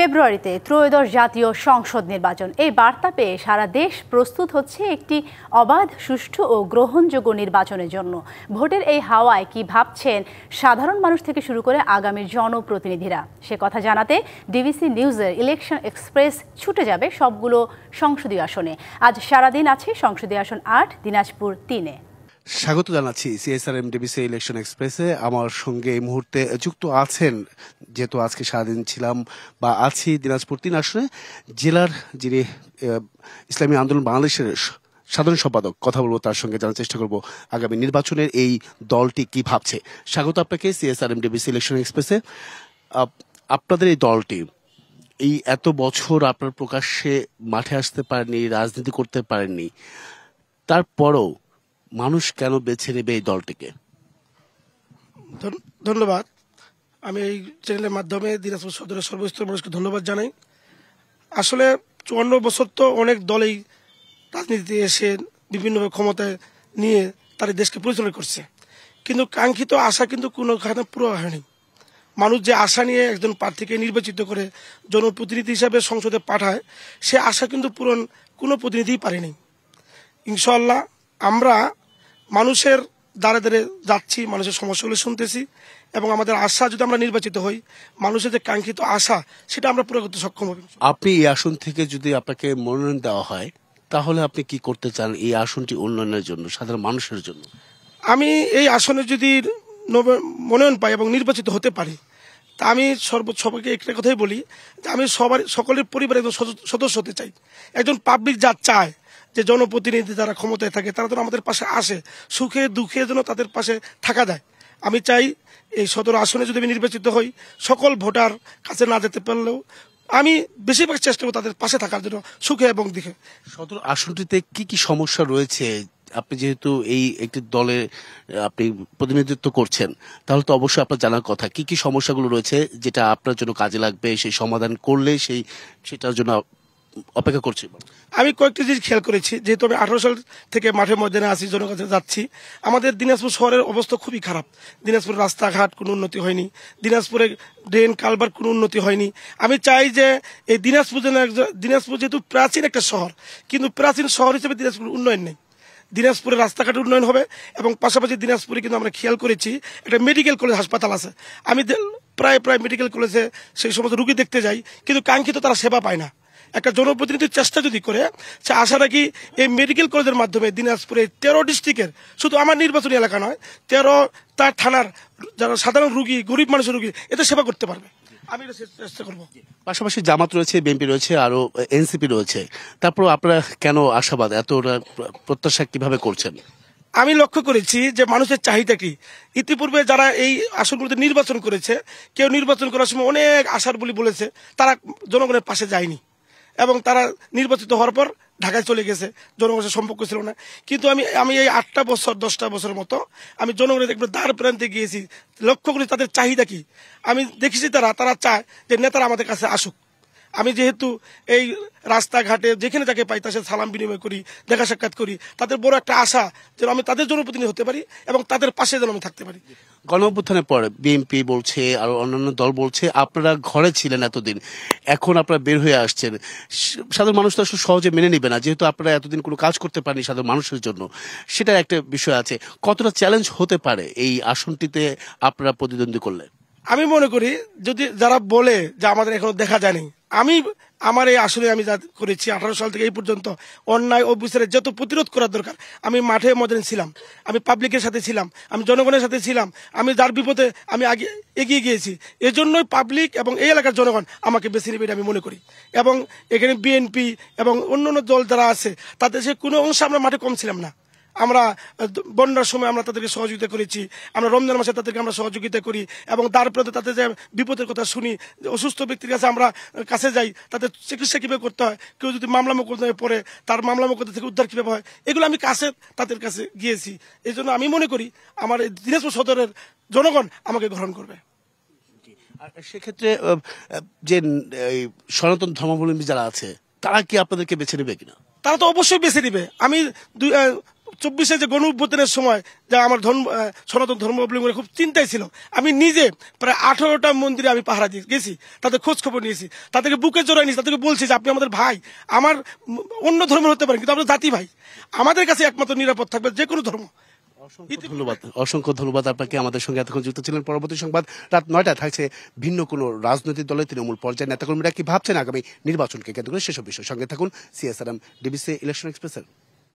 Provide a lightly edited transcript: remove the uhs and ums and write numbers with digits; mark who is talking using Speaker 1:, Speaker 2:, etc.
Speaker 1: ফেব্রুয়ারিতে ত্রয়োদশ জাতীয় সংসদ নির্বাচন, এই বার্তা পেয়ে সারা দেশ প্রস্তুত হচ্ছে একটি অবাধ, সুষ্ঠু ও গ্রহণযোগ্য নির্বাচনের জন্য। ভোটের এই হাওয়ায় কি ভাবছেন সাধারণ মানুষ থেকে শুরু করে আগামীর জনপ্রতিনিধিরা, সে কথা জানাতে ডিবিসি নিউজের ইলেকশন এক্সপ্রেস ছুটে যাবে সবগুলো সংসদীয় আসনে। আজ সারাদিন আছে সংসদীয় আসন ৮, দিনাজপুর ৩-এ।
Speaker 2: স্বাগত জানাচ্ছি সিএসআরএম ডিবিসি ইলেকশন এক্সপ্রেসে। আমার সঙ্গে এই মুহূর্তে যুক্ত আছেন, যেহেতু আজকে সারাদিন ছিলাম বা আছি দিনাজপুর ৩ আসনে, জেলার যিনি ইসলামী আন্দোলন বাংলাদেশের সাধারণ সম্পাদক, কথা বলবো তার সঙ্গে, জানার চেষ্টা করব আগামী নির্বাচনের এই দলটি কি ভাবছে। স্বাগত আপনাকে সিএসআরএম ডিবিসি ইলেকশন এক্সপ্রেসে। আপনাদের এই দলটি এই এত বছর আপনার প্রকাশ্যে মাঠে আসতে পারেননি, রাজনীতি করতে পারেননি, তারপরও মানুষ কেন বেছে নেবে এই দলটিকে?
Speaker 3: ধন্যবাদ। আমি এই চ্যানেলের মাধ্যমে দিনাজপুর সদরের সর্বস্তরের মানুষকে ধন্যবাদ জানাই। আসলে ৫৪ বছর তো অনেক দলেই রাজনীতিতে এসে বিভিন্নভাবে ক্ষমতায় নিয়ে তার দেশকে পরিচালনা করছে, কিন্তু কাঙ্ক্ষিত আশা কিন্তু কোনো খাতে পুরো হয়নি। মানুষ যে আশা নিয়ে একজন প্রার্থীকে নির্বাচিত করে জনপ্রতিনিধি হিসাবে সংসদে পাঠায়, সে আশা কিন্তু পূরণ কোনো প্রতিনিধিই পারেনি। ইনশাআল্লাহ আমরা মানুষের দ্বারে দ্বারে যাচ্ছি, মানুষের সমস্যাগুলো শুনতেছি, এবং আমাদের আশা, যদি আমরা নির্বাচিত হই, মানুষের যে কাঙ্ক্ষিত আশা সেটা আমরা পুরো করতে সক্ষম হব।
Speaker 2: আপনি এই আসন থেকে যদি আপনাকে মনোনয়ন দেওয়া হয়, তাহলে আপনি কি করতে চান এই আসনটি উন্নয়নের জন্য, সাধারণ মানুষের জন্য?
Speaker 3: আমি এই আসনে যদি মনোনয়ন পাই এবং নির্বাচিত হতে পারি, তা আমি সবাইকে একটা কথাই বলি যে আমি সকলের পরিবারের একজন সদস্য হতে চাই। একজন পাবলিক যা চায় যে জনপ্রতিনিধি যারা ক্ষমতায় থাকে তারা যেন আমাদের পাশে আসে, সুখে দুঃখে যেন তাদের পাশে থাকা যায়। আমি চাই এই সদর আসনে যদি আমি নির্বাচিত হই, সকল ভোটার কাছে না যেতে পারলেও আমি বেশিরভাগ চেষ্টা করব তাদের পাশে থাকার জন্য, সুখে এবং দুঃখে।
Speaker 2: সদর আসনটিতে কি কি সমস্যা রয়েছে? আপনি যেহেতু এই একটি দলে আপনি প্রতিনিধিত্ব করছেন, তাহলে তো অবশ্যই আপনার জানার কথা কি কি সমস্যাগুলো রয়েছে যেটা আপনার জন্য কাজে লাগবে, সেই সমাধান করলে সেটার জন্য অপেক্ষা করছি।
Speaker 3: আমি কয়েকটি জিনিস খেয়াল করেছি, যেহেতু আমি ১৮ সাল থেকে মাঠে ময়দানে আছি, জনকাছে যাচ্ছি। আমাদের দিনাজপুর শহরের অবস্থা খুবই খারাপ। দিনাজপুরের রাস্তাঘাট কোনো উন্নতি হয়নি, দিনাজপুরে ড্রেন কালভার্ট কোনো উন্নতি হয়নি। আমি চাই যে এই দিনাজপুর যেহেতু প্রাচীন একটা শহর, কিন্তু প্রাচীন শহর হিসেবে দিনাজপুর উন্নয়ন নেই। দিনাজপুরের রাস্তাঘাট উন্নয়ন হবে, এবং পাশাপাশি দিনাজপুরে কিন্তু আমরা খেয়াল করেছি একটা মেডিকেল কলেজ হাসপাতাল আছে। আমি প্রায় মেডিকেল কলেজে সেই সমস্ত রুগী দেখতে যাই, কিন্তু কাঙ্ক্ষিত তারা সেবা পায় না। একটা জনপ্রতিনিধির চেষ্টা যদি করে, সে আশা রাখি এই মেডিকেল কলেজের মাধ্যমে দিনাজপুরে 13 ডিস্ট্রিক্টের, শুধু আমার নির্বাচনী এলাকা নয়, 13টা থানার যারা সাধারণ রুগী, গরিব মানুষের রুগী, এতে সেবা করতে পারবে। আমি এটা চেষ্টা করবো।
Speaker 2: পাশাপাশি জামাত রয়েছে, বিএনপি রয়েছে, আরো এনসিপি রয়েছে, তারপর আপনারা কেন আশাবাদ, এত প্রত্যাশা কিভাবে করছেন?
Speaker 3: আমি লক্ষ্য করেছি যে মানুষের চাহিদা কি। ইতিপূর্বে যারা এই আসনগুলোতে নির্বাচন করেছে, কেউ নির্বাচন করার সময় অনেক আশার বলেছে, তারা জনগণের পাশে যায়নি, এবং তারা নির্বাচিত হওয়ার পর ঢাকায় চলে গেছে, জনগণের সম্পর্ক ছিল না। কিন্তু আমি এই 8টা বছর 10টা বছরের মতো আমি জনগণের একবার দ্বার প্রান্তে গিয়েছি, লক্ষ্য করি তাদের চাহিদা কি। আমি দেখেছি তারা চায় যে নেতারা আমাদের কাছে আসুক। আমি যেহেতু এই রাস্তাঘাটে যেখানে যাকে পাই তার সাথে সালাম বিনিময় করি, দেখা সাক্ষাৎ করি, তাদের বড় একটা আশা যেন আমি তাদের জনপ্রতিনিধি হতে পারি এবং তাদের পাশে যেন আমি থাকতে পারি।
Speaker 2: গণঅভ্যুত্থানের পর বিএনপি বলছে আর অন্যান্য দল বলছে আপনারা ঘরে ছিলেন এতদিন, এখন আপনারা বের হয়ে আসছেন, সাধারণ মানুষ তো আসলে সহজে মেনে নিবে না, যেহেতু আপনারা এতদিন কোনো কাজ করতে পারেনি সাধারণ মানুষের জন্য, সেটা একটা বিষয় আছে। কতটা চ্যালেঞ্জ হতে পারে এই আসনটিতে আপনারা প্রতিদ্বন্দ্বী করলে?
Speaker 3: আমি মনে করি যদি যারা বলে যে আমাদের এখনো দেখা যায়নি, আমার এই আসলে আমি যা করেছি 18 সাল থেকে এই পর্যন্ত অন্যায় অবিচারের যত প্রতিরোধ করার দরকার, আমি মাঠে ময়দানে ছিলাম, আমি পাবলিকের সাথে ছিলাম, আমি জনগণের সাথে ছিলাম, আমি যার বিপদে আমি আগে এগিয়ে গিয়েছি। এজন্যই পাবলিক এবং এই এলাকার জনগণ আমাকে বেছে নেবে আমি মনে করি। এবং এখানে বিএনপি এবং অন্যান্য দল যারা আছে তাদের সে কোনো অংশে আমরা মাঠে কম ছিলাম না। আমরা বন্যার সময় আমরা তাদেরকে সহযোগিতা করেছি, আমরা রমজান মাসে তাদেরকে আমরা সহযোগিতা করি, এবং তারপরে তাদের যে বিপদের কথা শুনি, অসুস্থ ব্যক্তির কাছে আমরা কাছে যাই, তাদের চিকিৎসা কীভাবে করতে হয়, কেউ যদি মামলা মোকদ্দমায় পড়ে তার মামলা মোকদ্দমা থেকে উদ্ধার কীভাবে হয়, এগুলো আমি তাদের কাছে গিয়েছি। এই জন্য আমি মনে করি আমার দিনাজপুর সদরের জনগণ আমাকে গ্রহণ করবে।
Speaker 2: সেক্ষেত্রে যে সনাতন ধর্মাবলম্বী যারা আছে তারা কি আপনাদেরকে বেছে নেবে কিনা?
Speaker 3: তারা তো অবশ্যই বেছে নেবে। আমি 24-এ যে গণ অভ্যুত্থানের সময় যা আমার সনাতন ধর্মাবলম্বীরা খুব চিন্তায় ছিল, আমি নিজে প্রায় 18টা মন্দিরে আমি পাহারা দিয়ে গেছি, তাদের খোঁজ খবর নিয়েছি, তাদেরকে বুকে জড়াই নিয়েছি, তাদেরকে বলছি যে আপনি আমাদের ভাই, আমার অন্য ধর্মের হতে পারেন কিন্তু আমরা জাতি ভাই, আমাদের কাছে একমাত্র নিরাপদ থাকবে যে কোনো ধর্ম।
Speaker 2: অসংখ্য ধন্যবাদ আপনাকে আমাদের সঙ্গে এতক্ষণ যুক্ত ছিলেন। পরবর্তী সংবাদ রাত 9টায় থাকছে ভিন্ন কোনো রাজনৈতিক দলের তৃণমূল পর্যায়ের নেতাকর্মীরা কি ভাবছেন আগামী নির্বাচনকে কেন্দ্র করে সেসব বিষয়। সঙ্গে থাকুন CSRM DBC ইলেকশন এক্সপ্রেসের।